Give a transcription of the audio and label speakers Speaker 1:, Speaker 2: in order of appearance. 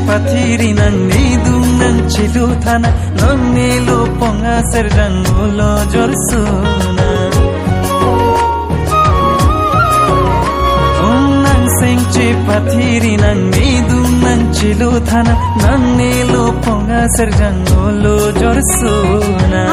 Speaker 1: pathiri nang ni dum nang chilu thana nang ni lo ponga serjang lo jorsuna nang sing chi pathiri nang ni dum nang chilu thana nang ni lo ponga serjang lo jorsuna